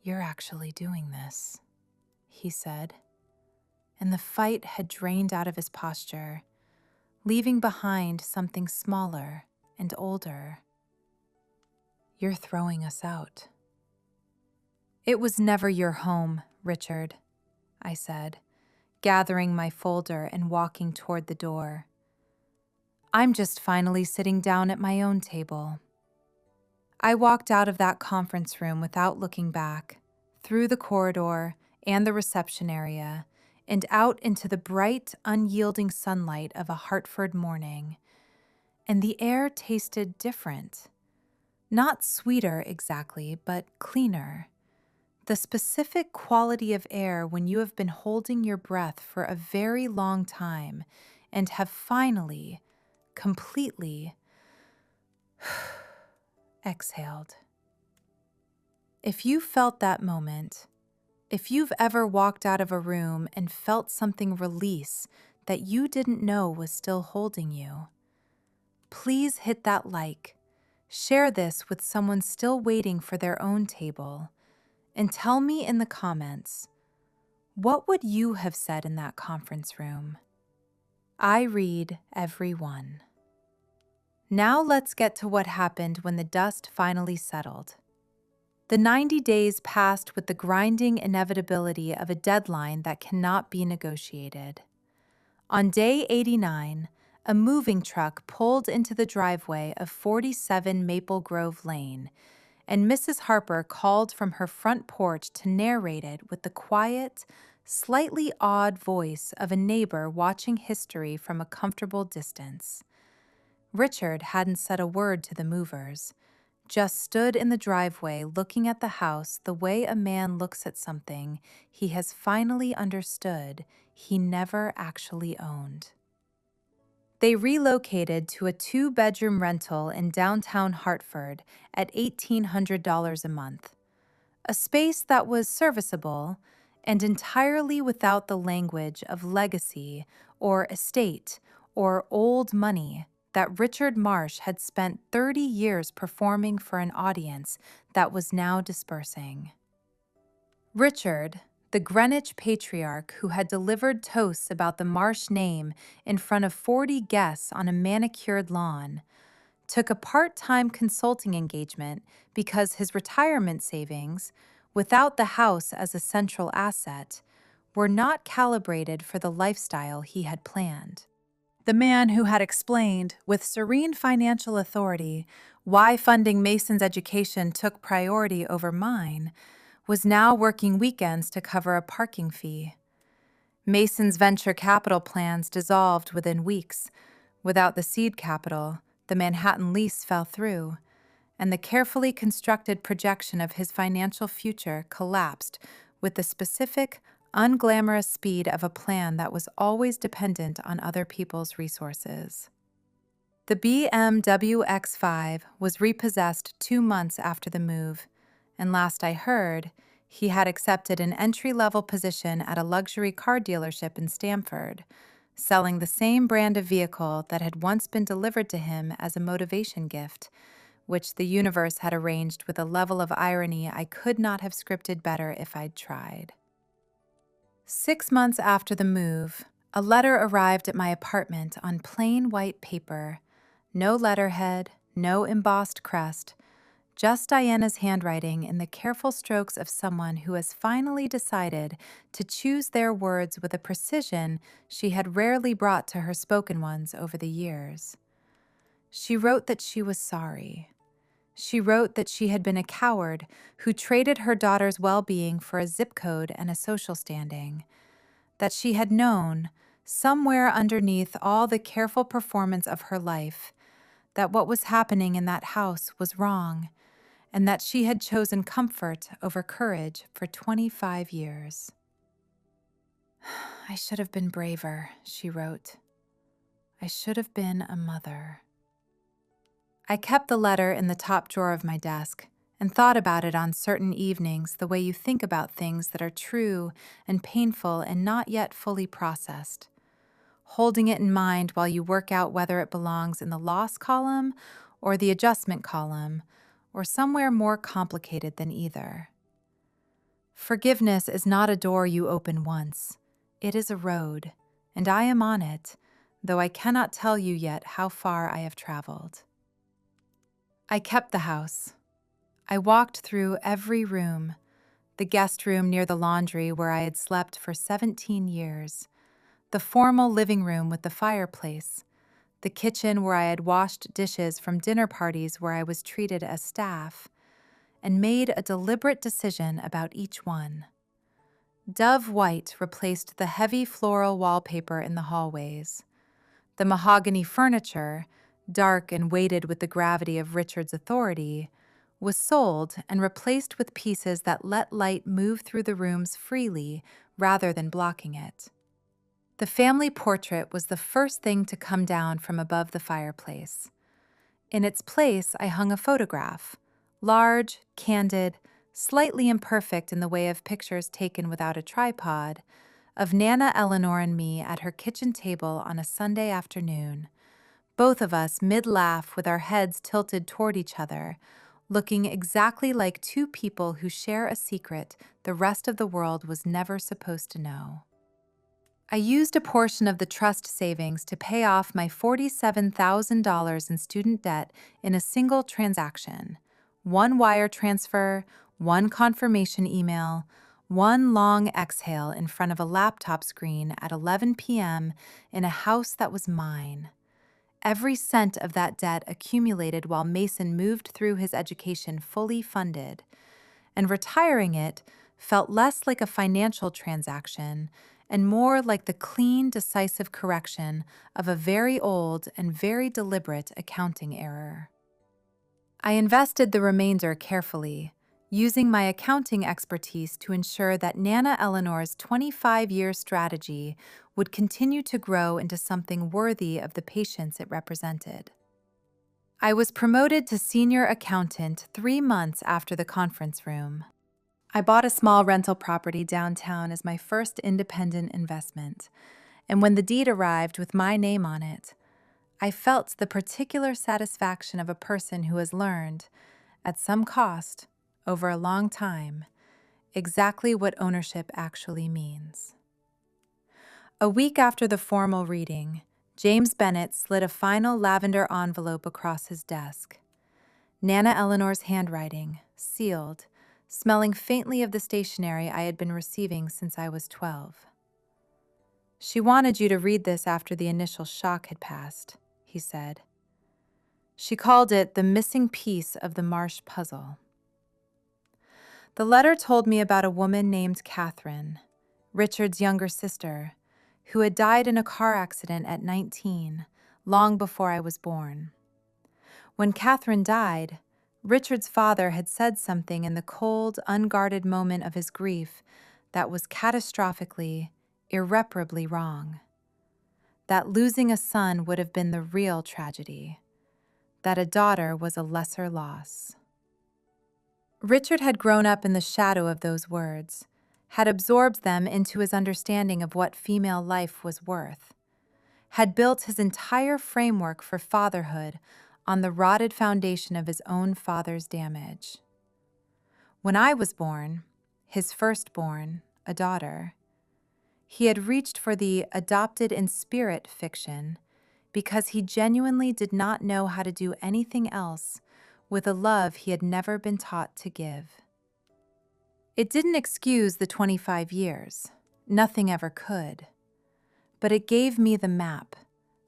You're actually doing this, he said, and the fight had drained out of his posture, leaving behind something smaller and older. You're throwing us out, It was never your home, Richard, I said, gathering my folder and walking toward the door. I'm just finally sitting down at my own table. I walked out of that conference room without looking back, through the corridor and the reception area, and out into the bright, unyielding sunlight of a Hartford morning. And the air tasted different. Not sweeter exactly, but cleaner. The specific quality of air when you have been holding your breath for a very long time and have finally, completely exhaled. If you felt that moment, if you've ever walked out of a room and felt something release that you didn't know was still holding you, please hit that like, share this with someone still waiting for their own table, and tell me in the comments, what would you have said in that conference room? I read every one. Now let's get to what happened when the dust finally settled. The 90 days passed with the grinding inevitability of a deadline that cannot be negotiated. On day 89, a moving truck pulled into the driveway of 47 Maple Grove Lane, and Mrs. Harper called from her front porch to narrate it with the quiet, slightly awed voice of a neighbor watching history from a comfortable distance. Richard hadn't said a word to the movers, just stood in the driveway looking at the house the way a man looks at something he has finally understood he never actually owned. They relocated to a 2-bedroom rental in downtown Hartford at $1,800 a month, a space that was serviceable and entirely without the language of legacy or estate or old money that Richard Marsh had spent 30 years performing for an audience that was now dispersing. Richard, the Greenwich patriarch who had delivered toasts about the Marsh name in front of 40 guests on a manicured lawn, took a part-time consulting engagement because his retirement savings, without the house as a central asset, were not calibrated for the lifestyle he had planned. The man who had explained, with serene financial authority, why funding Mason's education took priority over mine, was now working weekends to cover a parking fee. Mason's venture capital plans dissolved within weeks. Without the seed capital, the Manhattan lease fell through, and the carefully constructed projection of his financial future collapsed with the specific, unglamorous speed of a plan that was always dependent on other people's resources. The BMW X5 was repossessed 2 months after the move, and last I heard, he had accepted an entry-level position at a luxury car dealership in Stamford, selling the same brand of vehicle that had once been delivered to him as a motivation gift, which the universe had arranged with a level of irony I could not have scripted better if I'd tried. 6 months after the move, a letter arrived at my apartment on plain white paper. No letterhead, no embossed crest, just Diana's handwriting in the careful strokes of someone who has finally decided to choose their words with a precision she had rarely brought to her spoken ones over the years. She wrote that she was sorry. She wrote that she had been a coward who traded her daughter's well-being for a zip code and a social standing. That she had known, somewhere underneath all the careful performance of her life, that what was happening in that house was wrong, and that she had chosen comfort over courage for 25 years. I should have been braver, she wrote. I should have been a mother. I kept the letter in the top drawer of my desk and thought about it on certain evenings the way you think about things that are true and painful and not yet fully processed, holding it in mind while you work out whether it belongs in the loss column or the adjustment column or somewhere more complicated than either. Forgiveness is not a door you open once. It is a road, and I am on it, though I cannot tell you yet how far I have traveled. I kept the house. I walked through every room, the guest room near the laundry where I had slept for 17 years, the formal living room with the fireplace, the kitchen where I had washed dishes from dinner parties where I was treated as staff, and made a deliberate decision about each one. Dove white replaced the heavy floral wallpaper in the hallways. The mahogany furniture, dark and weighted with the gravity of Richard's authority, was sold and replaced with pieces that let light move through the rooms freely rather than blocking it. The family portrait was the first thing to come down from above the fireplace. In its place, I hung a photograph, large, candid, slightly imperfect in the way of pictures taken without a tripod, of Nana Eleanor and me at her kitchen table on a Sunday afternoon, both of us mid-laugh with our heads tilted toward each other, looking exactly like two people who share a secret the rest of the world was never supposed to know. I used a portion of the trust savings to pay off my $47,000 in student debt in a single transaction. One wire transfer, one confirmation email, one long exhale in front of a laptop screen at 11 p.m. in a house that was mine. Every cent of that debt accumulated while Mason moved through his education fully funded, and retiring it felt less like a financial transaction and more like the clean, decisive correction of a very old and very deliberate accounting error. I invested the remainder carefully, using my accounting expertise to ensure that Nana Eleanor's 25-year strategy would continue to grow into something worthy of the patience it represented. I was promoted to senior accountant 3 months after the conference room. I bought a small rental property downtown as my first independent investment, and when the deed arrived with my name on it, I felt the particular satisfaction of a person who has learned, at some cost, over a long time, exactly what ownership actually means. A week after the formal reading, James Bennett slid a final lavender envelope across his desk. Nana Eleanor's handwriting, sealed, smelling faintly of the stationery I had been receiving since I was 12. "She wanted you to read this after the initial shock had passed," he said. "She called it the missing piece of the Marsh puzzle." The letter told me about a woman named Catherine, Richard's younger sister, who had died in a car accident at 19, long before I was born. When Catherine died, Richard's father had said something in the cold, unguarded moment of his grief that was catastrophically, irreparably wrong. That losing a son would have been the real tragedy. That a daughter was a lesser loss. Richard had grown up in the shadow of those words, had absorbed them into his understanding of what female life was worth, had built his entire framework for fatherhood on the rotted foundation of his own father's damage. When I was born, his firstborn, a daughter, he had reached for the adopted in spirit fiction because he genuinely did not know how to do anything else with a love he had never been taught to give. It didn't excuse the 25 years. Nothing ever could. But it gave me the map,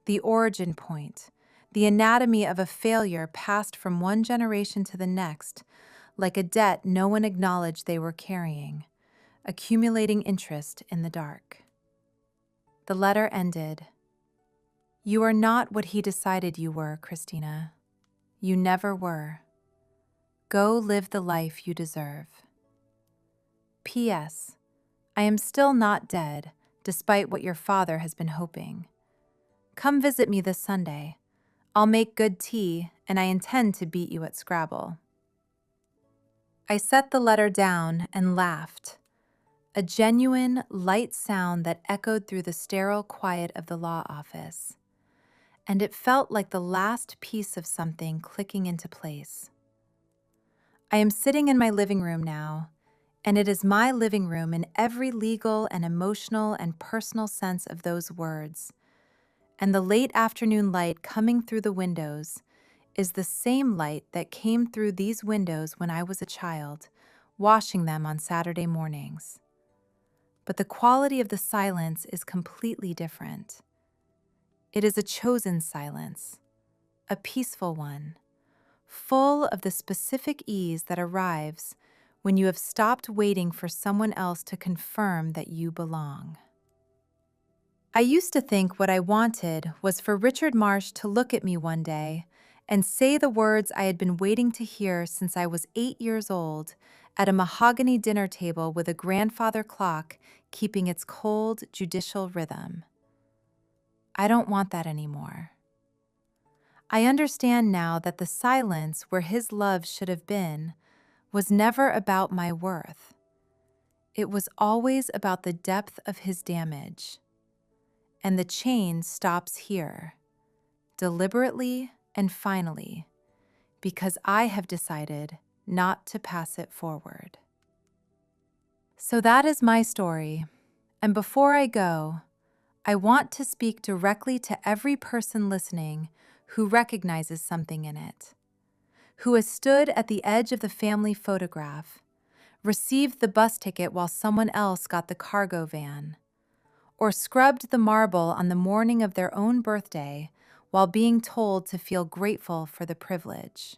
the origin point, the anatomy of a failure passed from one generation to the next, like a debt no one acknowledged they were carrying, accumulating interest in the dark. The letter ended, "You are not what he decided you were, Christina. You never were. Go live the life you deserve. P.S. I am still not dead, despite what your father has been hoping. Come visit me this Sunday. I'll make good tea, and I intend to beat you at Scrabble." I set the letter down and laughed, a genuine, light sound that echoed through the sterile quiet of the law office. And it felt like the last piece of something clicking into place. I am sitting in my living room now, and it is my living room in every legal and emotional and personal sense of those words. And the late afternoon light coming through the windows is the same light that came through these windows when I was a child, washing them on Saturday mornings. But the quality of the silence is completely different. It is a chosen silence, a peaceful one, full of the specific ease that arrives when you have stopped waiting for someone else to confirm that you belong. I used to think what I wanted was for Richard Marsh to look at me one day and say the words I had been waiting to hear since I was 8 years old at a mahogany dinner table with a grandfather clock keeping its cold, judicial rhythm. I don't want that anymore. I understand now that the silence where his love should have been was never about my worth. It was always about the depth of his damage. And the chain stops here, deliberately and finally, because I have decided not to pass it forward. So that is my story, and before I go, I want to speak directly to every person listening who recognizes something in it, who has stood at the edge of the family photograph, received the bus ticket while someone else got the cargo van, or scrubbed the marble on the morning of their own birthday while being told to feel grateful for the privilege.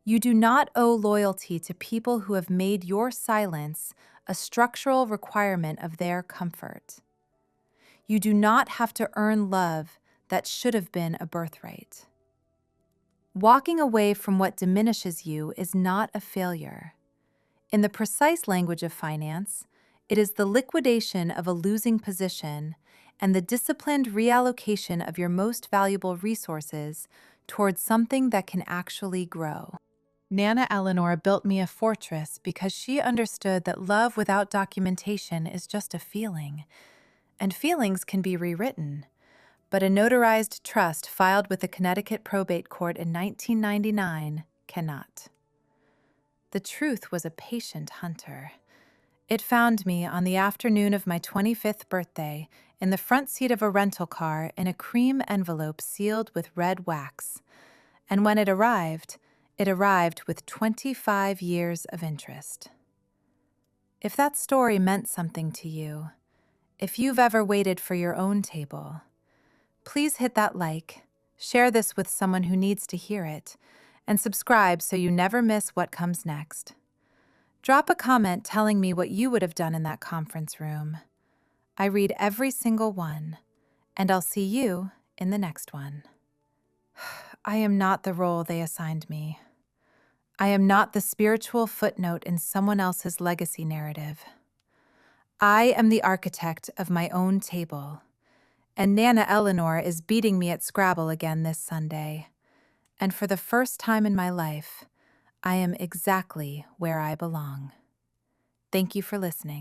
You do not owe loyalty to people who have made your silence a structural requirement of their comfort. You do not have to earn love that should have been a birthright. Walking away from what diminishes you is not a failure. In the precise language of finance, it is the liquidation of a losing position and the disciplined reallocation of your most valuable resources towards something that can actually grow. Nana Eleanor built me a fortress because she understood that love without documentation is just a feeling, and feelings can be rewritten. But a notarized trust filed with the Connecticut Probate Court in 1999 cannot. The truth was a patient hunter. It found me on the afternoon of my 25th birthday in the front seat of a rental car in a cream envelope sealed with red wax. And when it arrived with 25 years of interest. If that story meant something to you, if you've ever waited for your own table, please hit that like, share this with someone who needs to hear it, and subscribe so you never miss what comes next. Drop a comment telling me what you would have done in that conference room. I read every single one, and I'll see you in the next one. I am not the role they assigned me. I am not the spiritual footnote in someone else's legacy narrative. I am the architect of my own table, and Nana Eleanor is beating me at Scrabble again this Sunday. And for the first time in my life, I am exactly where I belong. Thank you for listening.